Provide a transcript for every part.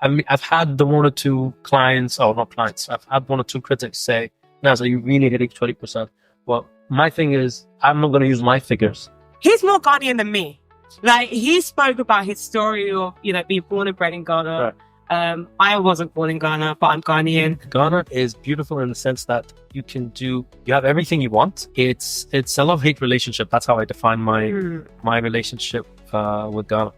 I mean, I've had the one or two clients, or not clients, I've had one or two critics say, Naz, are you really hitting 20%? Well, my thing is, I'm not going to use my figures. He's more Ghanaian than me. Like, he spoke about his story of, being born and bred in Ghana. Right. I wasn't born in Ghana, but I'm Ghanaian. Ghana is beautiful in the sense that you have everything you want. It's a love-hate relationship. That's how I define my relationship with Ghana.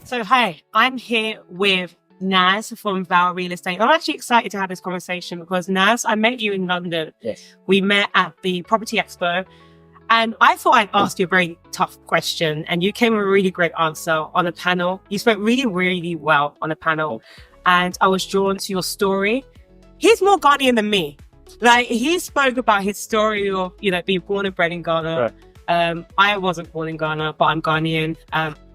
So, hi, I'm here with Naz from VAAL Real Estate. I'm actually excited to have this conversation because, Naz, I met you in London. Yes. We met at the Property Expo, and I thought I'd ask you a very tough question, and you came with a really great answer on a panel. You spoke really, really well on a panel, and I was drawn to your story. He's more Ghanaian than me. Like, he spoke about his story of, being born and bred in Ghana. Right. I wasn't born in Ghana, but I'm Ghanaian.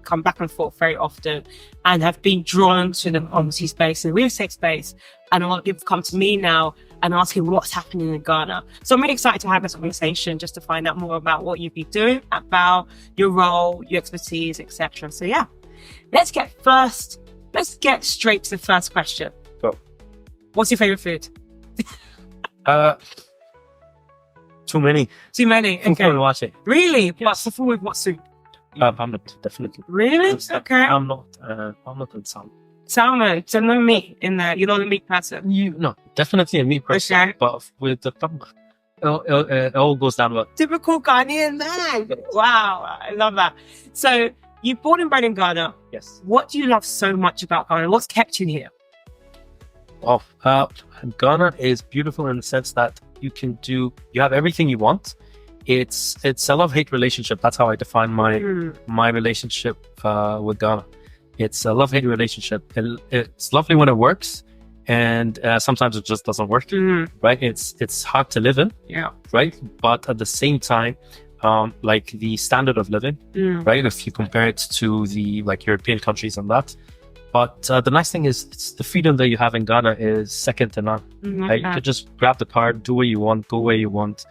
Come back and forth very often and have been drawn to the property space and real estate space. And a lot of people come to me now and asking what's happening in Ghana. So I'm really excited to have this conversation just to find out more about what you've been doing, about your role, your expertise, etc. So yeah, let's get straight to the first question. Go. What's your favorite food? Too many. Okay. Really? Yes. What's with what soup? Omelette, definitely. Really? Okay. I'm not in salmon. Salmon, so no meat in there. You're not a meat person. No, definitely a meat person. Okay. But with the it all goes down well. Typical Ghanaian man. Wow, I love that. So you're born and bred in Ghana. Yes. What do you love so much about Ghana? What's kept you here? Oh, Ghana is beautiful in the sense that you have everything you want. It's a love-hate relationship. That's how I define my relationship with Ghana. It's a love-hate relationship. It's lovely when it works, and sometimes it just doesn't work. Right? It's hard to live in. Yeah. Right. But at the same time, like the standard of living, right? If you compare it to the European countries and that. But the nice thing is, it's the freedom that you have in Ghana is second to none. Right? You could just grab the car, do what you want, go where you want.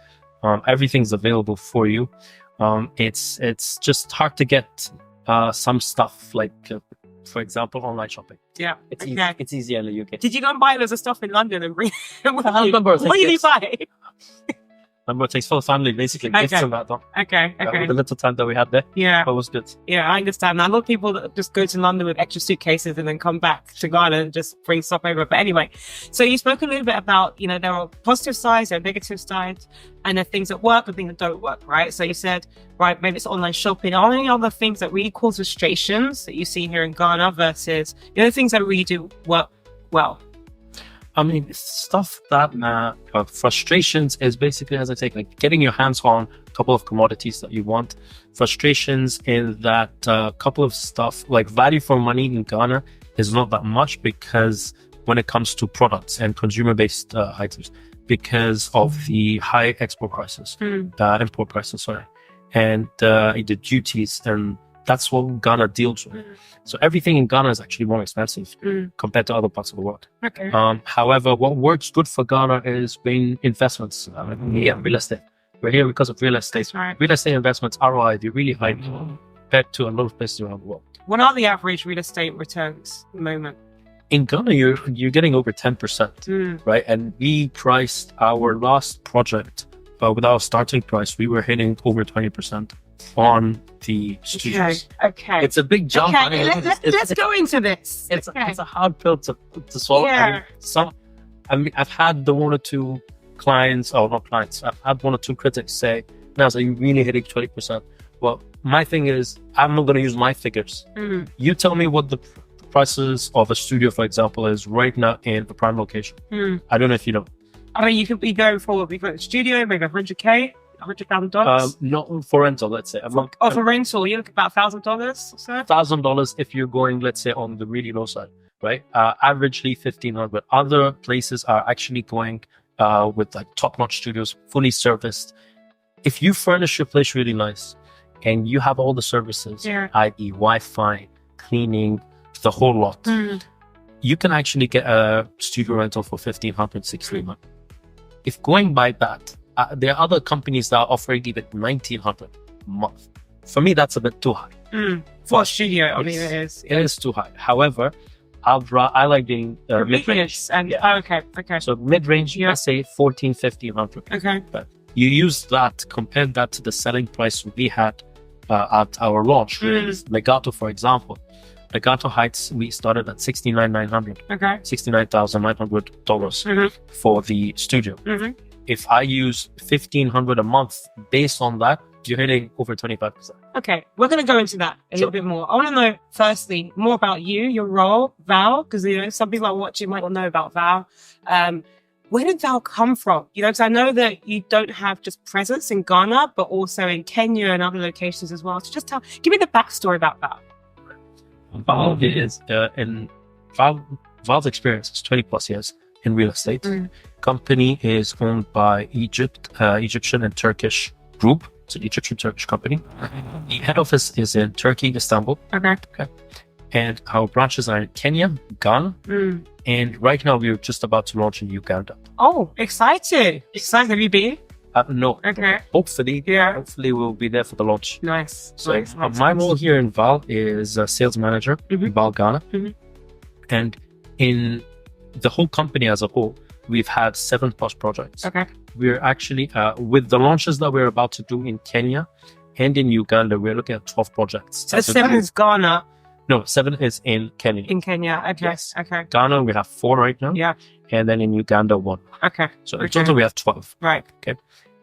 Everything's available for you. It's just hard to get some stuff for example, online shopping. Yeah, it's easier in the UK. Did you go and buy loads of stuff in London and bring? I remember. What did you buy? Remember, it takes for the family, basically. Gifts and that. Okay. The little time that we had there. Yeah. But it was good. Yeah, I understand. A lot of people that just go to London with extra suitcases and then come back to Ghana and just bring stuff over. But anyway, so you spoke a little bit about, there are positive sides, there are negative sides, and there are things that work and things that don't work, right? So you said, right, maybe it's online shopping. Are there any other things that really cause frustrations that you see here in Ghana versus, things that really do work well? I mean, stuff that frustrations is basically, as I say, getting your hands on a couple of commodities that you want. Frustrations in that couple of stuff, like value for money in Ghana is not that much because when it comes to products and consumer-based items, because of the high import prices, and the duties, and that's what Ghana deals with. So everything in Ghana is actually more expensive compared to other parts of the world. Okay. However, what works good for Ghana is being investments. Real estate. We're here because of real estate. Right. Real estate investments, ROI, they're really high compared to a lot of places around the world. What are the average real estate returns at the moment? In Ghana, you're getting over 10%, right? And we priced our last project with our starting price. We were hitting over 20%. On the studios. Okay. It's a big jump. Okay. I mean, let's go into this. It's a hard pill to swallow. Yeah. I've had the one or two clients, or not clients, I've had one or two critics say, Naz, are you really hitting 20%? Well, my thing is, I'm not going to use my figures. You tell me what the prices of a studio, for example, is right now in a prime location. I don't know if you know. I mean, you could be going forward. We've got a studio, maybe $100K. $100,000? Not for rental, let's say. For rental, you look about $1,000 or so? $1,000 if you're going, let's say, on the really low side, right? Averagely $1,500. Other places are actually going with top-notch studios, fully serviced. If you furnish your place really nice and you have all the services, i.e. Wi-Fi, cleaning, the whole lot, you can actually get a studio rental for $1,500, $1,600. if going by that, there are other companies that are offering even 1,900 a month. For me, that's a bit too high. For a studio, I mean, it is. It is too high. However, I like doing mid-range. And okay. So mid-range, let's say 14, 1500. Okay. But you use that, compare that to the selling price we had at our launch. Legato, for example. Legato Heights, we started at $69,900. Okay. $69,900 for the studio. If I use $1,500 a month based on that, you're hitting over 25%. Okay, we're going to go into that a little bit more. I want to know, firstly, more about you, your role, VAAL, because some people are watching might not know about VAAL. Where did VAAL come from? Because I know that you don't have just presence in Ghana, but also in Kenya and other locations as well. So just give me the backstory about VAAL. VAAL is VAAL's experience is 20 plus years in real estate. Company is owned by Egyptian and Turkish group. It's an Egyptian-Turkish company. The head office is in Turkey, Istanbul. Okay. And our branches are in Kenya, Ghana, and right now we're just about to launch in Uganda. Oh, excited! Have you been? No. Okay. Hopefully we'll be there for the launch. Nice. So my role here in VAAL is a sales manager in VAAL Ghana. And in the whole company as a whole, we've had 7+ projects. Okay. We're actually, with the launches that we're about to do in Kenya and in Uganda, we're looking at 12 projects. So 7 is Ghana? No, 7 is in Kenya. In Kenya, okay. Yes. Okay. Ghana, we have 4 right now. Yeah. And then in Uganda, 1. Okay. So in total, we have 12. Right. Okay.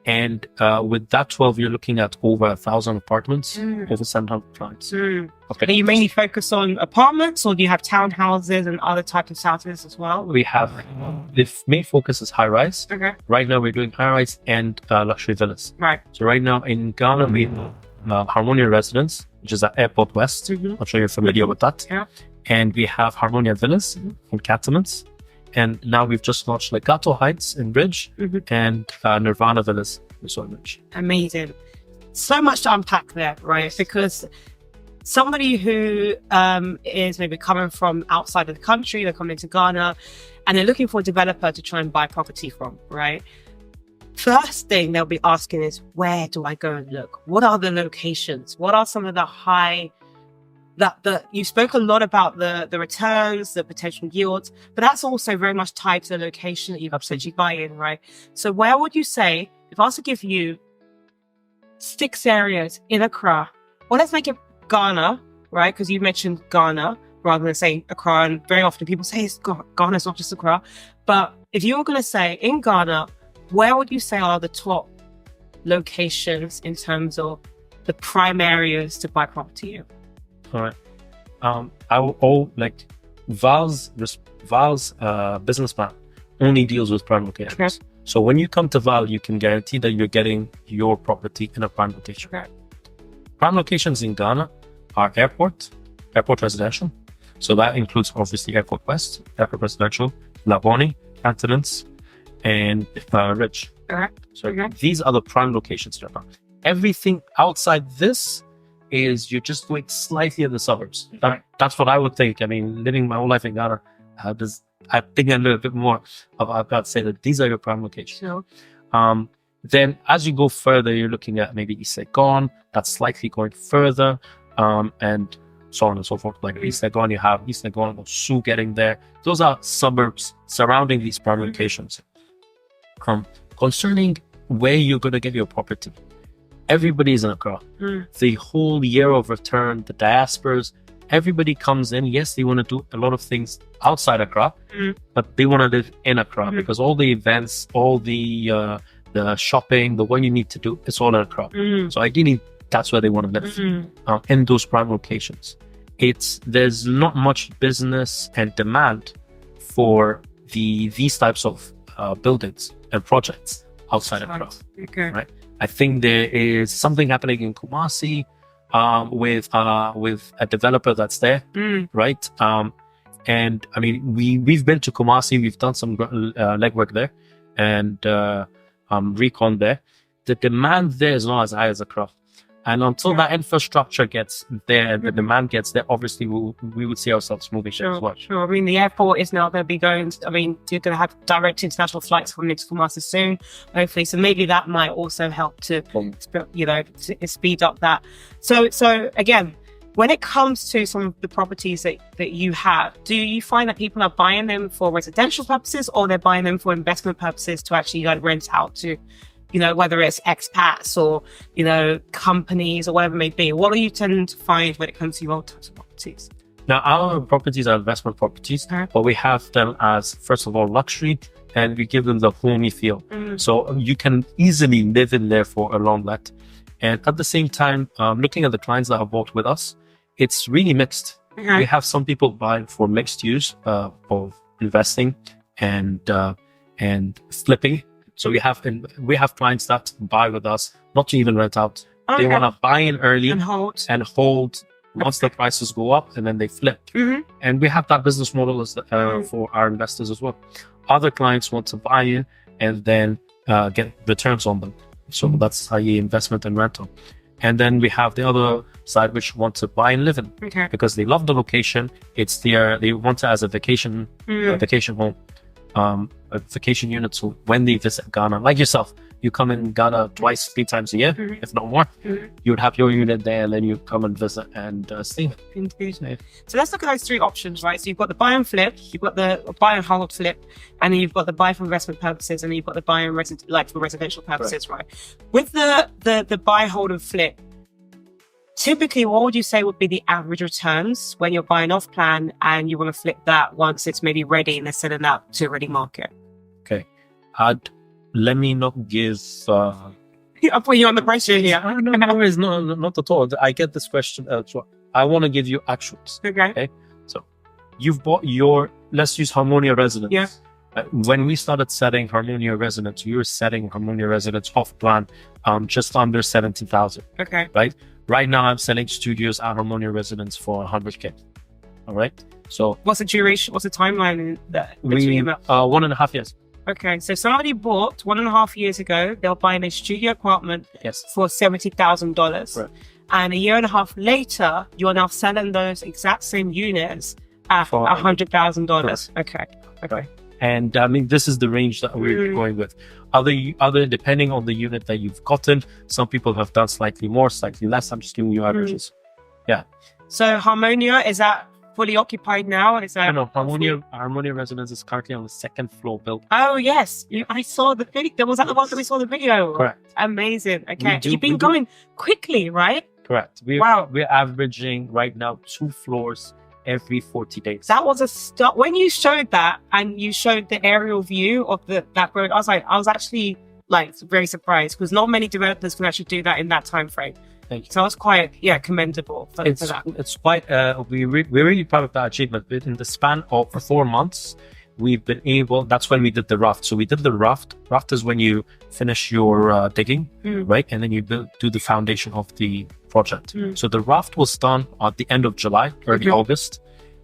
And with that 12, you're looking at over 1,000 apartments, over 700 clients. Okay. Do you mainly focus on apartments, or do you have townhouses and other types of houses as well? We have, the main focus is high-rise. Okay. Right now, we're doing high-rise and luxury villas. Right. So right now in Ghana, we have Harmonia Residence, which is at Airport West. I'm sure you're familiar with that. Yeah. And we have Harmonia Villas in Catamount. And now we've just launched Legato Heights in Bridge and Nirvana Villas in Soy Bridge. Amazing. So much to unpack there, right? Because somebody who is maybe coming from outside of the country, they're coming to Ghana, and they're looking for a developer to try and buy property from, right? First thing they'll be asking is, where do I go and look? What are the locations? What are some of the you spoke a lot about the returns, the potential yields, but that's also very much tied to the location that you potentially buy in, right? So where would you say, if I was to give you 6 areas in Accra, or let's make it Ghana, right? Because you mentioned Ghana rather than saying Accra, and very often people say Ghana's not just Accra. But if you were going to say in Ghana, where would you say are the top locations in terms of the prime areas to buy property in? All right. VAAL's business plan only deals with prime locations. Okay. So when you come to VAAL, you can guarantee that you're getting your property in a prime location. Okay. Prime locations in Ghana are airport residential. So that includes obviously Airport West, Airport Residential, Labone, Cantonance, and Ridge. Okay. So these are the prime locations. Everything outside this is you're just going slightly in the suburbs. That's what I would think. I mean, living my whole life in Ghana, I think I know a bit more about that. Say that these are your prime locations. Sure. Then as you go further, you're looking at maybe East Legon, that's slightly going further, and so on and so forth. Like East Legon, you have East Legon, Osu getting there. Those are suburbs surrounding these prime locations. Concerning where you're going to get your property, everybody's in Accra. The whole year of return, the diasporas, everybody comes in. Yes, they want to do a lot of things outside Accra, but they want to live in Accra because all the events, all the shopping, the what you need to do, it's all in Accra. So ideally, that's where they want to live, in those prime locations. There's not much business and demand for these types of buildings and projects outside Accra. Okay. Right? I think there is something happening in Kumasi with a developer that's there, right? And I mean, we've been to Kumasi, we've done some legwork there, and recon there. The demand there is not as high as Accra. And until that infrastructure gets there, the demand gets there, obviously we would see ourselves moving there as well. Sure. I mean, the airport is now going to be going, you're going to have direct international flights from Nixon soon, hopefully. So maybe that might also help to, to speed up that. So again, when it comes to some of the properties that you have, do you find that people are buying them for residential purposes, or they're buying them for investment purposes to actually rent out to, whether it's expats or, companies or whatever it may be? What do you tend to find when it comes to your types of properties? Now, our properties are investment properties, but we have them as, first of all, luxury, and we give them the homey feel. So you can easily live in there for a long let. And at the same time, looking at the clients that have bought with us, it's really mixed. We have some people buying for mixed use, of investing and flipping. So we have clients that buy with us, not to even rent out. They want to buy in early and hold once the prices go up, and then they flip. And we have that business model as for our investors as well. Other clients want to buy in and then get returns on them. So that's i.e. investment and rental. And then we have the other side, which want to buy and live in because they love the location. It's they want it as a vacation home, a vacation unit. So when they visit Ghana, like yourself, you come in Ghana twice, 3 times a year, if not more. You would have your unit there, and then you come and visit and stay. So let's look at those 3 options, right? So you've got the buy and flip, you've got the buy and hold flip, and then you've got the buy for investment purposes, and then you've got the buy and for residential purposes, right? With the buy, hold, and flip, typically, what would you say would be the average returns when you're buying off plan and you want to flip that once it's maybe ready and they're selling that to a ready market? Okay. Let me not give... I'm putting you on the pressure here. No, it's not at all. I get this question. So I want to give you actuals. Okay. So you've bought let's use Harmonia Residence. Yeah. When we started setting Harmonia Residence, we were setting Harmonia Residence off plan just under 70,000. Okay. Right? Right now, I'm selling studios at Harmonia Residence for 100K. All right. So what's the duration? What's the timeline in that? 1.5 years. Okay, so somebody bought 1.5 years ago. They were buying a studio apartment for $70,000, right. And a year and a half later, you are now selling those exact same units at $100,000. Okay. Right. And I mean, this is the range that we're going with. Other depending on the unit that you've gotten, some people have done slightly more, slightly less. I'm just giving you averages. Yeah. So Harmonia, is that fully occupied now? Is that Harmonia Residence is currently on the 2nd floor built. Oh yes, I saw the video. Was that the one that we saw the video? Correct. Amazing. Okay, you've been going quickly, right? Correct. We're averaging right now 2 floors every 40 days. That was a start. When you showed that and you showed the aerial view of that road, I was actually very surprised, because not many developers can actually do that in that time frame. Thank you. So it's quite commendable for that. It's quite we're really proud of that achievement. But in the span of 4 months, we've been able. That's when we did the raft. So we did the raft. Raft is when you finish your digging, right, and then you do the foundation of the project. So the raft was done at the end of July, early August.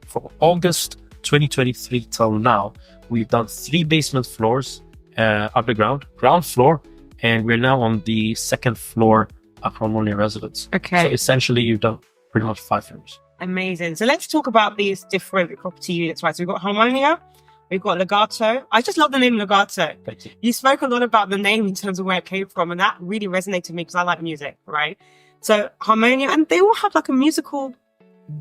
From August 2023 till now, we've done 3 basement floors underground, ground floor, and we're now on the 2nd floor at Harmonia Residence. Okay. So essentially, you've done pretty much 5 floors. Amazing. So let's talk about these different property units, right? So we've got Harmonia, we've got Legato. I just love the name Legato. Thank you. You spoke a lot about the name in terms of where it came from, and that really resonated with me because I like music, right? So Harmonia, and they all have a musical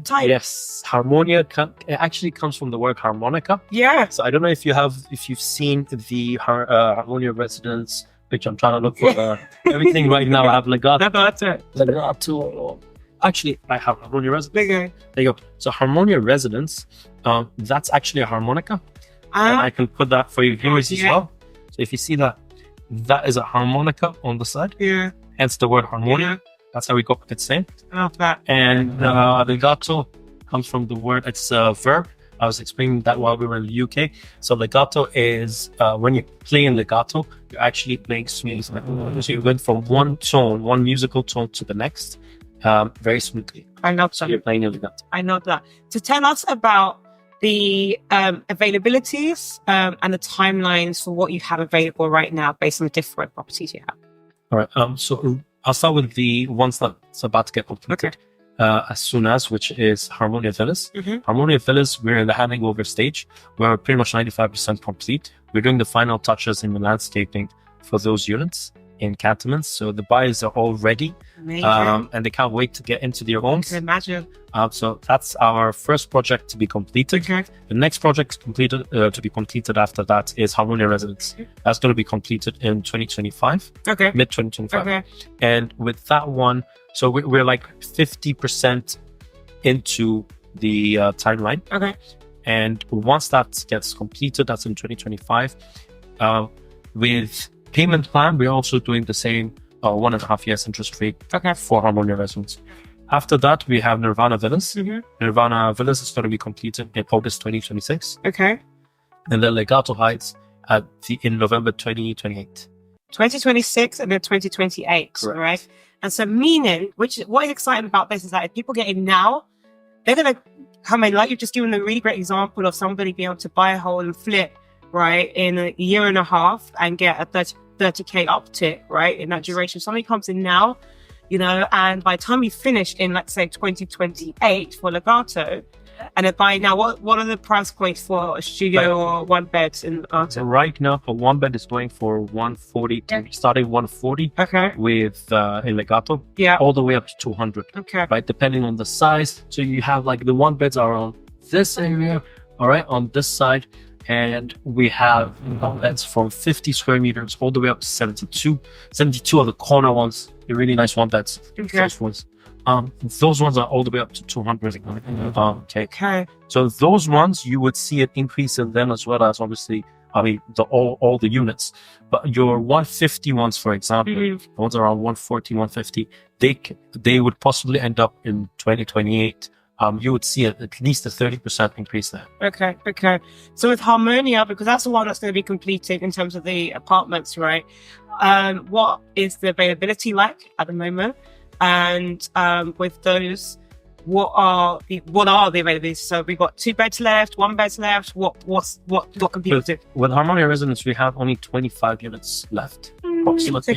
type. Yes, Harmonia actually comes from the word harmonica. Yeah. So I don't know if you've seen the Harmonia Residence, which I'm trying to look for everything right now. I have Legato. Actually, I have Harmonia Residence. Okay. There you go. So Harmonia Residence, that's actually a harmonica. And I can put that for your viewers as well. So if you see that is a harmonica on the side. Yeah. Hence the word harmonia. Yeah. That's how we got its name. I love that. And legato comes from the word, it's a verb. I was explaining that while we were in the UK. So legato is when you play in legato, you're actually playing smooth. So you went from one musical tone to the next, very smoothly. I love that. So you're playing in legato. I love that. So tell us about the availabilities and the timelines for what you have available right now based on the different properties you have. All right. So I'll start with the ones that's about to get completed. As soon as, which is Harmonia Villas. Harmonia Villas, we're in the handing over stage. We're pretty much 95% complete. We're doing the final touches in the landscaping for those units in cantonments. So the buyers are all ready. And they can't wait to get into their homes. I can imagine. So that's our first project to be completed. The next project completed to be completed after that is Harmonia Residence. That's going to be completed in 2025. Mid 2025. And with that one, so we're like 50% into the timeline. And once that gets completed, that's in 2025. With payment plan, we're also doing the same 1.5 years interest rate for Harmonia Residence. After that, we have Nirvana Villas. Nirvana Villas is going to be completed in August 2026. And then Legato Heights in November 2028. 2026 and then 2028, right? And so meaning, what is exciting about this is that if people get in now, they're going to come in, like you've just given a really great example of somebody being able to buy a home and flip, right, in a year and a half and get a 30K uptick, right, in that duration. Somebody comes in now, and by the time you finish in, let's say, 2028 for Legato, and they're buying now, what are the price points for a studio or one bed in Legato? So right now, for one bed is going for 140, starting 140 with in Legato, all the way up to 200, right, depending on the size. So you have like the one beds are on this area, all right, on this side. And we have beds from 50 square meters all the way up to 72. 72 are the corner ones, the really nice one beds. Those ones. Those ones are all the way up to 200. So those ones, you would see an increase in them as well as obviously, all the units. But your 150 ones, for example, the ones around 140, 150, they would possibly end up in 2028. You would see at least a 30% increase there. So with Harmonia, because that's the one that's going to be completed in terms of the apartments, right? What is the availability like at the moment? And with those, what are the availabilities? So we've got 2 beds left, 1 bed left. What can people do? With Harmonia Residence, we have only 25 units left, approximately,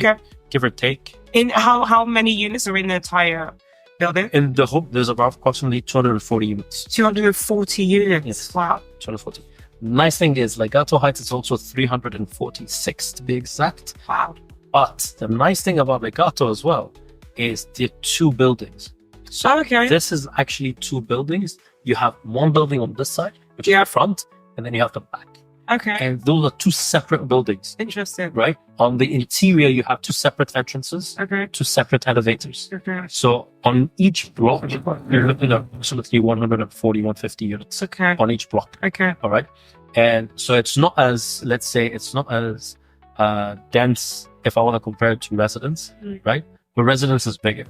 give or take. In how many units are in the entire building? In the whole, there's about approximately 240 units. 240 units. Yes. Wow. 240. Nice thing is, Legato Heights is also 346 to be exact. Wow. But the nice thing about Legato as well is the 2 buildings. So this is actually 2 buildings. You have one building on this side, which is the front, and then you have the back. And those are 2 separate buildings. Interesting. Right? On the interior, you have 2 separate entrances, 2 separate elevators. So on each block, you're looking at approximately 140, 150 units on each block. All right. And so it's not as, let's say, it's not as dense if I want to compare it to residence, right? But residence is bigger.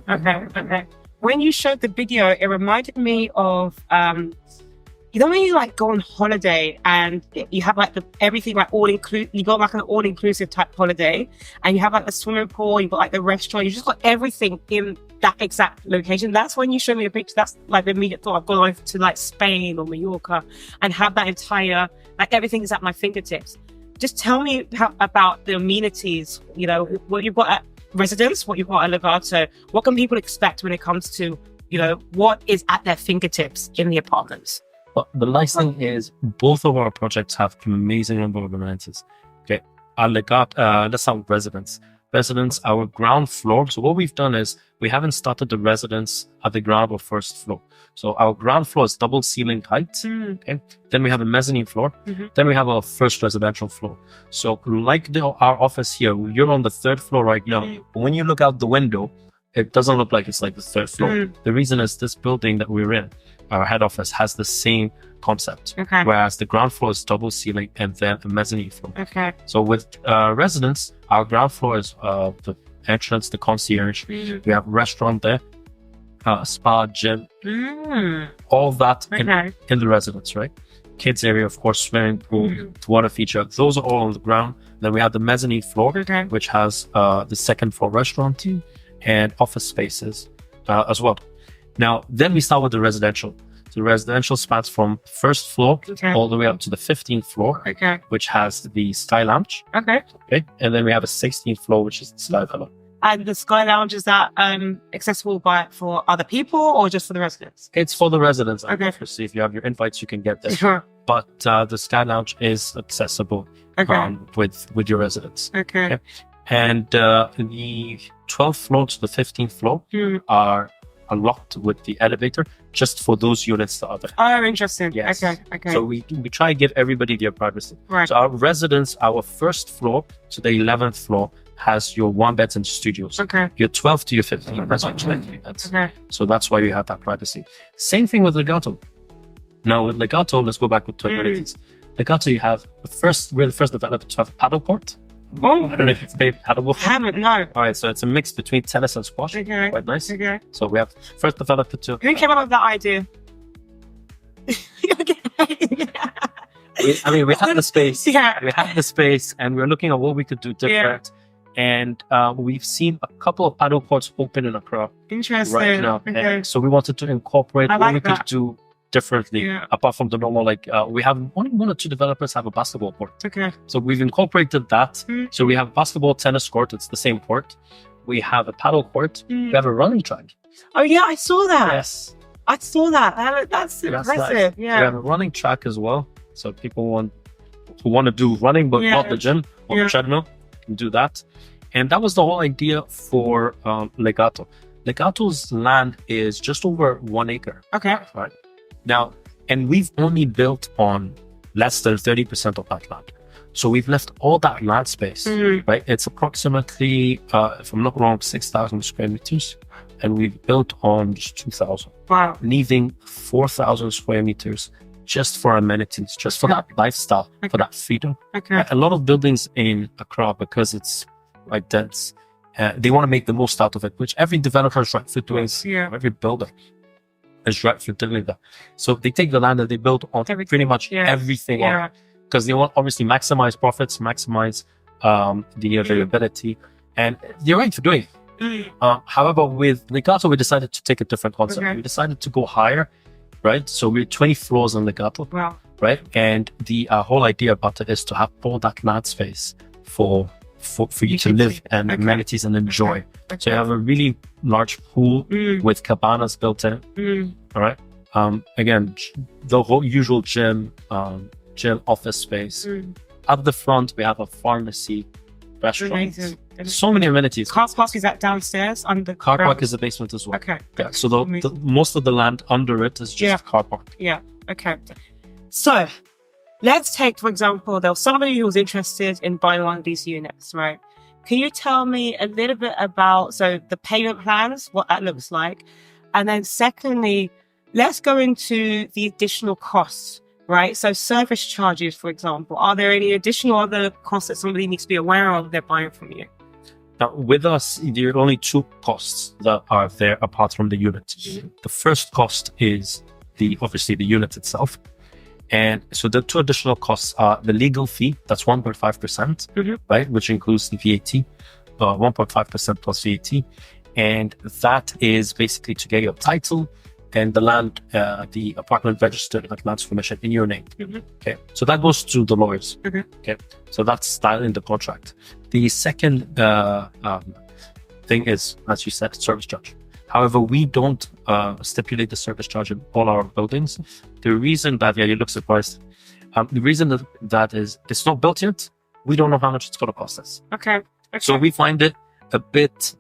When you showed the video, it reminded me of when you like go on holiday and you have like everything like all inclusive, you got like an all inclusive type holiday, and you have like the swimming pool, you got like the restaurant, you just got everything in that exact location. That's when you show me a picture. That's like the immediate thought. I've gone over to like Spain or Mallorca and have that entire, like everything is at my fingertips. Just tell me about the amenities, what you've got at residence, what you've got at Legato. What can people expect when it comes to, what is at their fingertips in the apartments? But the nice thing is both of our projects have an amazing number of amenities. At Legato, let's start with residence. Residence, our ground floor. So what we've done is we haven't started the residence at the ground or first floor. So our ground floor is double ceiling height. Then we have a mezzanine floor. Then we have our first residential floor. So like our office here, you're on the 3rd floor right now. But when you look out the window, it doesn't look like it's like the 3rd floor. The reason is this building that we're in, our head office, has the same concept. Whereas the ground floor is double ceiling and then a mezzanine floor. So with residence, our ground floor is the entrance, the concierge. We have a restaurant there, spa, gym, all that in the residence, right? Kids area, of course, swimming pool, water feature. Those are all on the ground. Then we have the mezzanine floor, which has the 2nd floor restaurant and office spaces as well. Now, then we start with the residential. The residential spans from 1st floor all the way up to the 15th floor, which has the Sky Lounge. And then we have a 16th floor, which is the Sky Villa. And the Sky Lounge, is that accessible for other people or just for the residents? It's for the residents. Okay. Obviously, if you have your invites, you can get there. Sure. But the Sky Lounge is accessible with your residents. Okay. And the 12th floor to the 15th floor are unlocked with the elevator just for those units that are there. Oh, interesting. Yes. Okay. So we try and give everybody their privacy. Right. So our residents, our first floor to the 11th floor has your 1 beds and studios. Okay. Your 12 to your 15, that's your 20 beds. Okay. So that's why you have that privacy. Same thing with Legato. Now with Legato, let's go back to amenities. Legato, you have we're the first developer to have a paddle court. Oh, I don't know if you've played paddle before. haven't, no. All right, so it's a mix between tennis and squash. Okay. Quite nice. Okay. So we have first developer to. Who came up with that idea? We had the space. Yeah. We had the space, and we're looking at what we could do different. And we've seen a couple of paddle courts open in Accra Interesting. right now. Okay. And so we wanted to incorporate I what like we could that. do differently, apart from the normal. Like we have only 1 or 2 developers have a basketball court. Okay. So we've incorporated that. So we have basketball, tennis court. It's the same court. We have a paddle court. We have a running track. Oh yeah, I saw that. Yes. I saw that. That's impressive. Nice. Yeah. We have a running track as well. So people who want to do running but not the gym or the treadmill can do that. And that was the whole idea for Legato. Legato's land is just over 1 acre. Okay. Right. Now, and we've only built on less than 30% of that land. So we've left all that land space, right? It's approximately, if I'm not wrong, 6,000 square meters. And we've built on just 2,000. Wow. Leaving 4,000 square meters just for amenities, just for that lifestyle, for that freedom. Okay. A lot of buildings in Accra, because it's quite dense, they want to make the most out of it, which every developer is right for doing. Every builder is right for doing that. So they take the land and they build on pretty much everything on, because they want obviously maximize profits, maximize the availability, and they're right for doing it. However, with Legato, we decided to take a different concept. We decided to go higher, right? So we're 20 floors in Legato, right? And the whole idea about it is to have all that land space for you to live and amenities and enjoy. So you have a really large pool with cabanas built in. All right. Again, the whole usual gym, office space. At the front, we have a pharmacy, restaurant. So many amenities. Car park, is that downstairs under car park is the basement as well. Okay. Yeah. So the most of the land under it is just car park. Yeah. Okay. So let's take, for example, there was somebody who was interested in buying one of these units, right? Can you tell me a little bit about the payment plans, what that looks like? And then secondly, let's go into the additional costs, right? So service charges, for example, are there any additional other costs that somebody needs to be aware of they're buying from you? Now, with us, there are only 2 costs that are there apart from the unit. The first cost is obviously the unit itself. And so the 2 additional costs are the legal fee, that's 1.5%, right? Which includes the VAT, 1.5% plus VAT. And that is basically to get your title and the land, the apartment registered at land permission in your name. Okay. So that goes to the lawyers. Okay. So that's in the contract. The second thing is, as you said, service charge. However, we don't stipulate the service charge in all our buildings. The reason that, you look surprised. The reason that is, it's not built yet. We don't know how much it's going to cost us. Okay. So we find it a bit,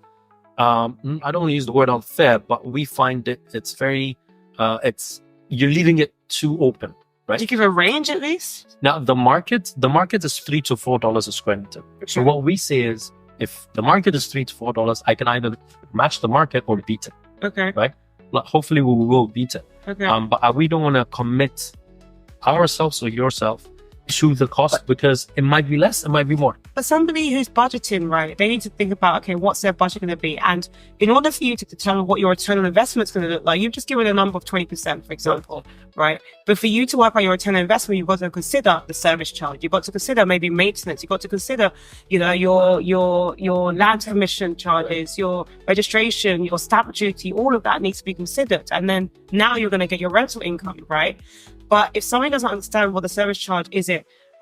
I don't want to use the word unfair, but we find it's very, you're leaving it too open, right? Do you give a range at least? Now, the market is $3 to $4 a square meter. So what we say is, if the market is $3 to $4, I can either match the market or beat it. Okay. Right? Hopefully we will beat it. Okay. But we don't want to commit ourselves or yourself to the cost, because it might be less, it might be more. But somebody who's budgeting, right, they need to think about, okay, what's their budget going to be? And in order for you to determine what your return on investment is going to look like, you've just given a number of 20%, for example, right? But for you to work on your return on investment, you've got to consider the service charge. You've got to consider maybe maintenance. You've got to consider, your land permission charges, your registration, your stamp duty, all of that needs to be considered. And then now you're going to get your rental income, right? But if somebody doesn't understand what the service charge is,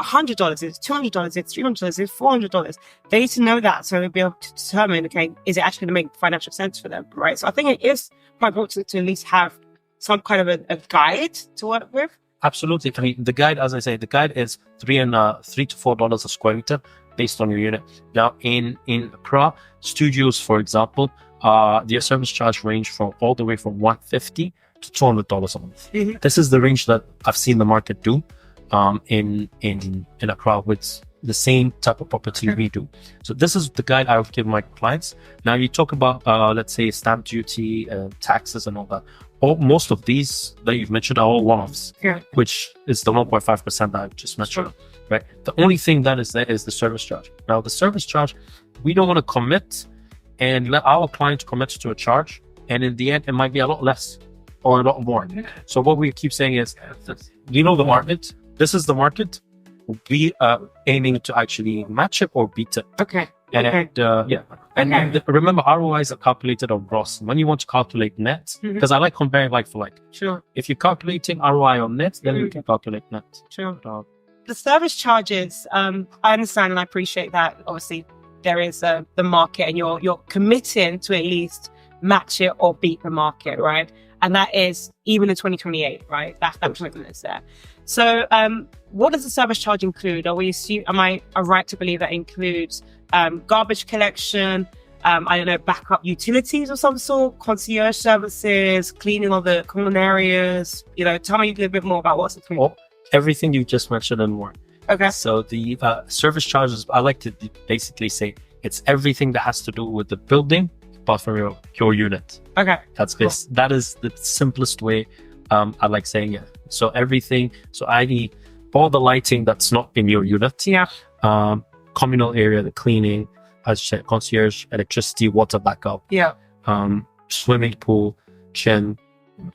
$100, it's $200, it's $300, it's $400. They need to know that so they'll be able to determine, okay, is it actually going to make financial sense for them, right? So I think it is quite important to at least have some kind of a guide to work with. Absolutely. I mean, the guide, as I say, the guide is $3 to $4 a square meter based on your unit. Now, in Accra, studios, for example, their service charge range from all the way from $150 to $200 a month. Mm-hmm. This is the range that I've seen the market do in Accra with the same type of property we do. So this is the guide I would give my clients. Now, you talk about, let's say, stamp duty, taxes and all that. Most of these that you've mentioned are all one-offs, which is the 1.5% that I've just mentioned, right? The only thing that is there is the service charge. Now, the service charge, we don't want to commit and let our client commit to a charge. And in the end, it might be a lot less or a lot more. So what we keep saying is, you know the market. This is the market. We are aiming to actually match it or beat it. And remember, ROIs are calculated on gross. When you want to calculate net, because I like comparing like for like. Sure. If you're calculating ROI on net, then you can calculate net. Sure. The service charges, I understand and I appreciate that. Obviously, there is the market, and you're committing to at least match it or beat the market, right? And that is even in 2028, right? That commitment is there. So, what does the service charge include? Am I right to believe that includes garbage collection, I don't know, backup utilities of some sort, concierge services, cleaning of the common areas? You know, tell me a little bit more about what's included. Everything you just mentioned and more. Okay. So the service charges, I like to basically say it's everything that has to do with the building, apart from your unit. Okay. That's cool. That is the simplest way I like saying it. So everything, so i.e. all the lighting that's not in your unit. Yeah. Communal area, the cleaning, as you said, concierge, electricity, water backup. Yeah. Swimming pool, gym,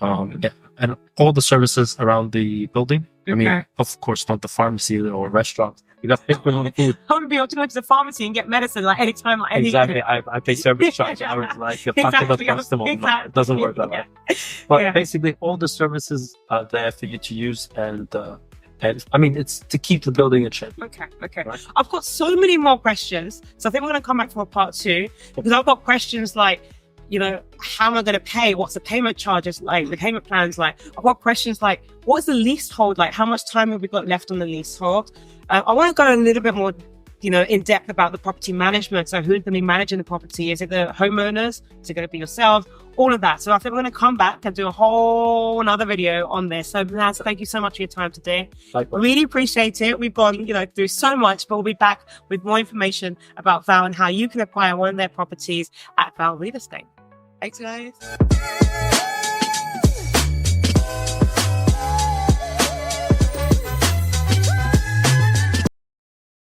and all the services around the building. Okay. I mean, of course, not the pharmacy or restaurant. You got to pick one food. I would be able to go to the pharmacy and get medicine like anytime. Like exactly. I pay service charge. I was like a particular customer. Exactly. No, it doesn't work that way. But basically, all the services are there for you to use, and I mean, it's to keep the building in shape. Okay. Right? I've got so many more questions, so I think we're going to come back for a part 2 because I've got questions like, you know, how am I going to pay? What's the payment charges like? The payment plans like? I've got questions like, what's the leasehold like? How much time have we got left on the leasehold? I want to go a little bit more, you know, in depth about the property management. So who's going to be managing the property? Is it the homeowners? Is it going to be yourself? All of that. So I think we're going to come back and do a whole another video on this. So Naz, thank you so much for your time today. Likewise. Really appreciate it. We've gone, you know, through so much, but we'll be back with more information about VAAL and how you can acquire one of their properties at VAAL Real Estate. Thanks, guys.